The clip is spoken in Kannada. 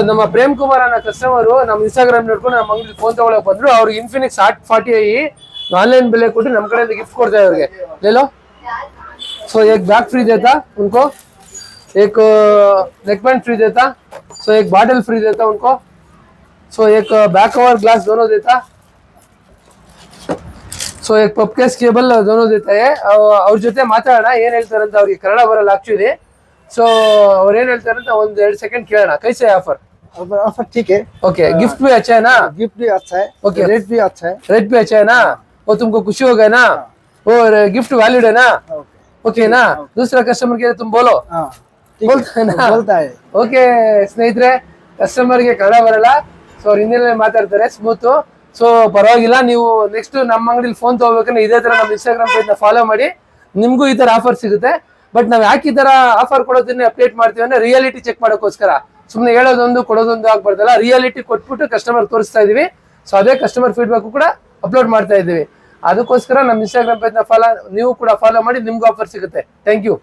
ನಮ್ಮ ಪ್ರೇಮ್ ಕುಮಾರ್ ಅನ್ನೋ ಕಸ್ಟಮರ್ ನಮ್ಮ ಇನ್ಸ್ಟಾಗ್ರಾಮ್ ನೋಡ್ಕೊಂಡು ನಮ್ಮ ಅಂಗಡಿ ಫೋನ್ ತಗೊಳಕ್ ಬಂದ್ರು. ಅವ್ರಿಗೆ ಇನ್ಫಿನಿಕ್ಸ್ Hot 40i ऑनलाइन बेले ಕೊಟ್ಟು ನಮ್ಮ ಕಡೆಯಿಂದ ಗಿಫ್ಟ್ ಕೊಡ್ತಾ ಇವ್ರಿಗೆ. ले लो सो एक बैग फ्री देता उनको, एक नेक बैंड फ्री देता, सो एक बॉटल फ्री देता उनको, सो एक बैक कवर ग्लास दोनों देता, सो एक पप केस केबल दोनों देता है. ಅವ್ರ ಜೊತೆ ಮಾತಾಡೋಣ ಏನ್ ಹೇಳ್ತಾರೆ ಅಂತ. ಅವ್ರಿಗೆ ಕನ್ನಡ ಬರಲ್ಲ ಆಕ್ಚುಲಿ. सो ಅವ್ರು ಏನ್ ಹೇಳ್ತಾರೆ ಅಂತ ಒಂದ್ 2 सेकंड ಕೇಳೋಣ. कैसे है ऑफर? ऑफर ठीक है. ओके गिफ्ट भी अच्छा है ना? गिफ्ट भी अच्छा है. ओके रेट भी अच्छा है. रेट भी अच्छा है ना? वो तुमको खुशी हो गया ना? और गिफ्ट वैलिड है ना? ओके ना? दूसरा कस्टमर के तुम बोलो. बोलता है ना? बोलता है. ಓಕೆ ಸ್ನೇಹಿತರೆ, ಕಸ್ಟಮರ್ಗೆ ಕನ್ನಡ ಬರಲ್ಲ, ಸೊ ಅವ್ರು ಹಿಂದಿನಲ್ಲಿ ಮಾತಾಡ್ತಾರೆ ಸ್ಮೂತ್. ಸೊ ಪರವಾಗಿಲ್ಲ, ನೀವು ನೆಕ್ಸ್ಟ್ ನಮ್ಮ ಅಂಗಡಿಲಿ ಫೋನ್ ತಗೋಬೇಕಂದ್ರೆ ಇದೇ ತರ ನಮ್ಮ ಇನ್ಸ್ಟಾಗ್ರಾಮ್ ಪೇಜ್ ನ ಫಾಲೋ ಮಾಡಿ, ನಿಮ್ಗೂ ಈ ತರ ಆಫರ್ ಸಿಗುತ್ತೆ. ಬಟ್ ನಾವ್ ಯಾಕೆ ಈ ತರ ಆಫರ್ ಕೊಡೋದನ್ನ ಅಪ್ಡೇಟ್ ಮಾಡ್ತೀವಿ ಅಂದ್ರೆ ರಿಯಾಲಿಟಿ ಚೆಕ್ ಮಾಡೋಕ್ಕೋಸ್ಕರ. ಸುಮ್ನೆ ಹೇಳೋದೊಂದು ಕೊಡೋದೊಂದು ಆಗ್ಬಾರ್ದಲ್ಲ, ರಿಯಾಲಿಟಿ ಕೊಟ್ಬಿಟ್ಟು ಕಸ್ಟಮರ್ ತೋರಿಸ್ತಾ ಇದೀವಿ. ಸೊ ಅದೇ ಕಸ್ಟಮರ್ ಫೀಡ್ಬ್ಯಾಕ್ ಕೂಡ ಅಪ್ಲೋಡ್ ಮಾಡ್ತಾ ಇದೀವಿ. ಅದಕ್ಕೋಸ್ಕರ ನಮ್ಮ ಇನ್ಸ್ಟಾಗ್ರಾಮ್ ಪೇಜ್ ನ ನೀವು ಕೂಡ ಫಾಲೋ ಮಾಡಿ, ನಿಮ್ಗೂ ಆಫರ್ ಸಿಗುತ್ತೆ. Thank you.